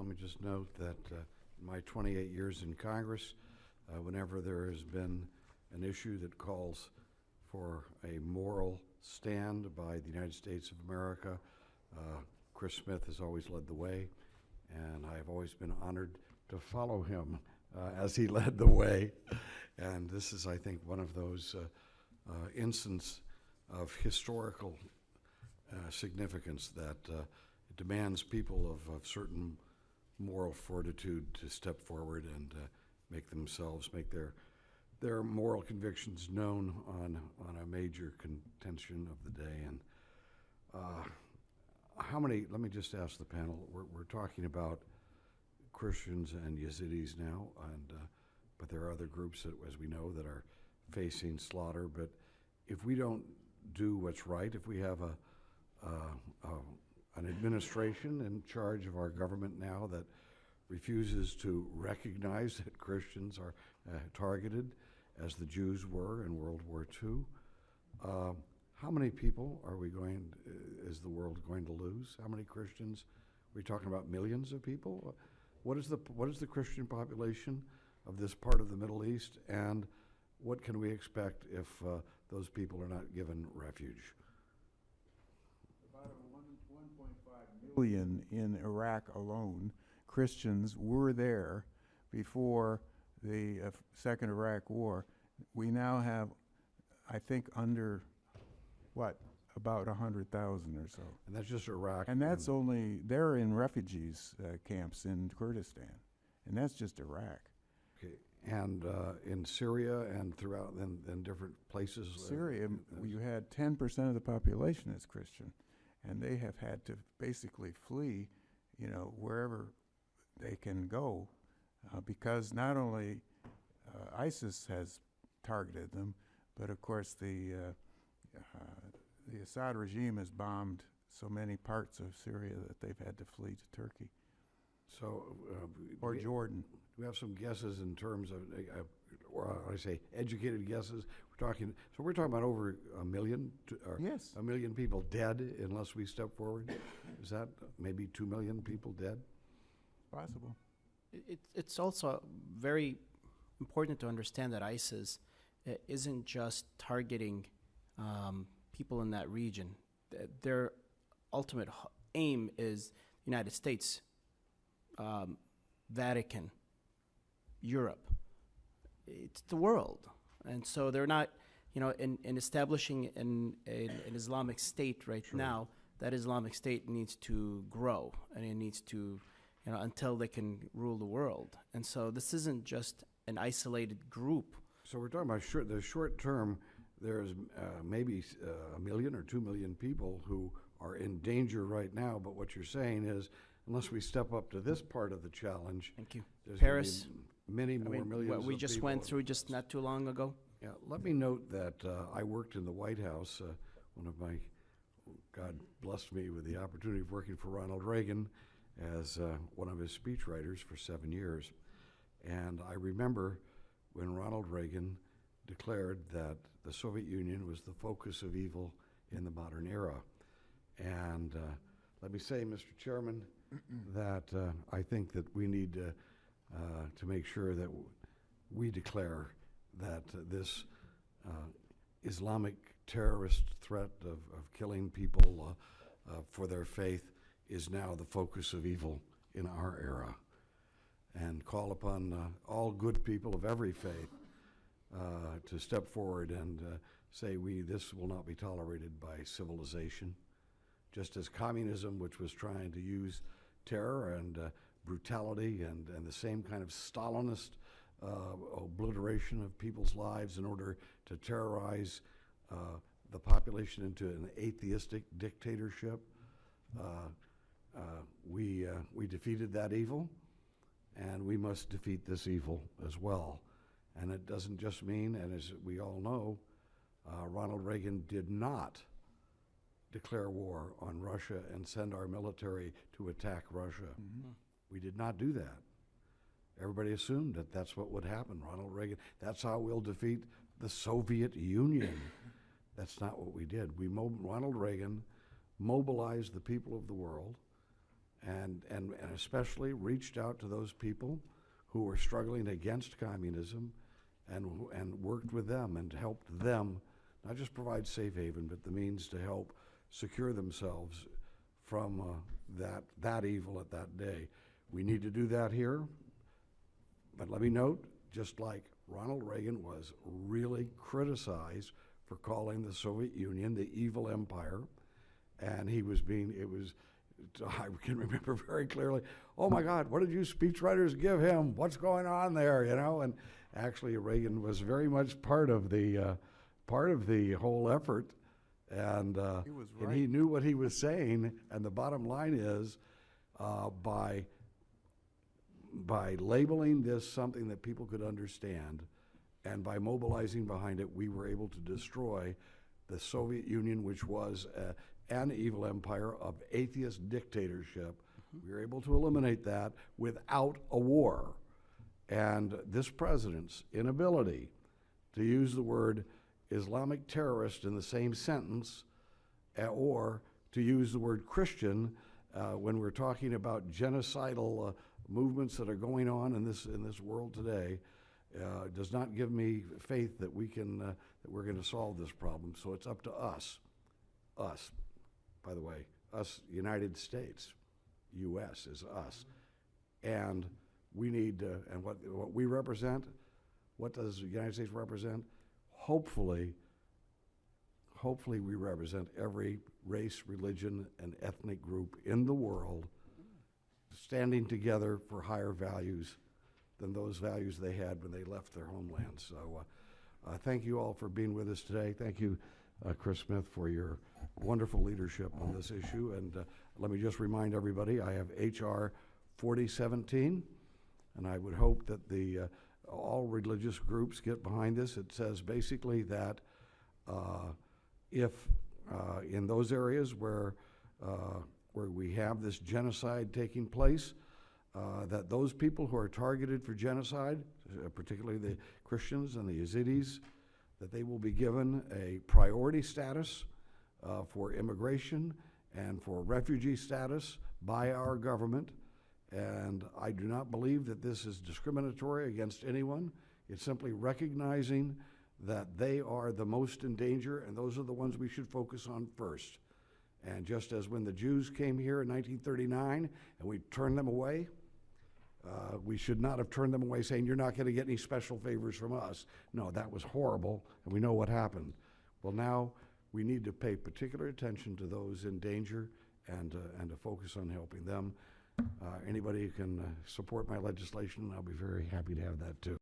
let me just note that in my 28 years in Congress, whenever there has been an issue that calls for a moral stand by the United States of America, Chris Smith has always led the way, and I've always been honored to follow him as he led the way. And this is, I think, one of those instances of historical significance that it demands people of certain moral fortitude to step forward and make their moral convictions known on a major contention of the day. And how many, let me just ask the panel, we're talking about Christians and Yazidis now, and but there are other groups that, as we know, that are facing slaughter. But if we don't do what's right, if we have an administration in charge of our government now that refuses to recognize that Christians are targeted, as the Jews were in World War II, how many people is the world going to lose? How many Christians? Are we talking about millions of people? What is the Christian population of this part of the Middle East, and what can we expect if those people are not given refuge? About 1.5 million in Iraq alone. Christians were there before the Second Iraq War. We now have, I think, under, about 100,000 or so. And that's just Iraq. And that's only, they're in refugees camps in Kurdistan. And that's just Iraq. Okay. And in Syria and throughout in different places? Syria, you had 10% of the population is Christian. And they have had to basically flee, wherever they can go, because not only ISIS has targeted them, but of course the Assad regime has bombed so many parts of Syria that they've had to flee to Turkey. So, or Jordan. Do we have some guesses in terms of, or I say educated guesses? We're talking about over a million, yes, a million people dead unless we step forward. Is that maybe 2 million people dead? Possible. It's also very important to understand that ISIS isn't just targeting people in that region. Their ultimate aim is the United States, Vatican, Europe. It's the world. And so they're not, in establishing an Islamic State right Sure. now, that Islamic State needs to grow, and it needs to, until they can rule the world. And so this isn't just an isolated group. So we're talking about the short term. There's maybe 1 million or 2 million people who are in danger right now. But what you're saying is, unless we step up to this part of the challenge, Thank you. there's Paris, many more millions. what we of just people. went through just not too long ago. Yeah, let me note that I worked in the White House. God blessed me with the opportunity of working for Ronald Reagan as one of his speechwriters for 7 years. And I remember when Ronald Reagan declared that the Soviet Union was the focus of evil in the modern era. And let me say, Mr. Chairman, that I think that we need to make sure that we declare that this Islamic terrorist threat of killing people for their faith is now the focus of evil in our era, and call upon all good people of every faith to step forward and say this will not be tolerated by civilization. Just as communism, which was trying to use terror and brutality and the same kind of Stalinist obliteration of people's lives in order to terrorize the population into an atheistic dictatorship, we defeated that evil, and we must defeat this evil as well. And it doesn't just mean, and as we all know, Ronald Reagan did not declare war on Russia and send our military to attack Russia. Mm-hmm. We did not do that. Everybody assumed that that's what would happen. Ronald Reagan, that's how we'll defeat the Soviet Union. That's not what we did. Ronald Reagan mobilized the people of the world and especially reached out to those people who were struggling against communism and worked with them and helped them not just provide safe haven, but the means to help secure themselves from that evil at that day. We need to do that here, but let me note, just like Ronald Reagan was really criticized for calling the Soviet Union the evil empire, and he was being, I can remember very clearly, oh my God, what did you speechwriters give him? What's going on there, you know? And actually Reagan was very much part of the whole effort, and He was and right. he knew what he was saying. And the bottom line is, by labeling this something that people could understand, and by mobilizing behind it, we were able to destroy the Soviet Union, which was an evil empire of atheist dictatorship. We were able to eliminate that without a war. And this president's inability to use the word Islamic terrorist in the same sentence, or to use the word Christian when we're talking about genocidal movements that are going on in this world today, does not give me faith that we're going to solve this problem. So it's up to us, by the way, us, United States, U.S. is us, and we need and what we represent. What does the United States represent? Hopefully we represent every race, religion, and ethnic group in the world standing together for higher values than those values they had when they left their homeland. So thank you all for being with us today. Thank you, Chris Smith, for your wonderful leadership on this issue. And let me just remind everybody, I have H.R. 4017, and I would hope that all religious groups get behind this. It says basically that if in those areas where we have this genocide taking place, that those people who are targeted for genocide, particularly the Christians and the Yazidis, that they will be given a priority status for immigration and for refugee status by our government. And I do not believe that this is discriminatory against anyone. It's simply recognizing that they are the most in danger, and those are the ones we should focus on first. And just as when the Jews came here in 1939 and we turned them away, we should not have turned them away saying, you're not going to get any special favors from us. No, that was horrible, and we know what happened. Well, now we need to pay particular attention to those in danger and to focus on helping them. Anybody who can support my legislation, I'll be very happy to have that too.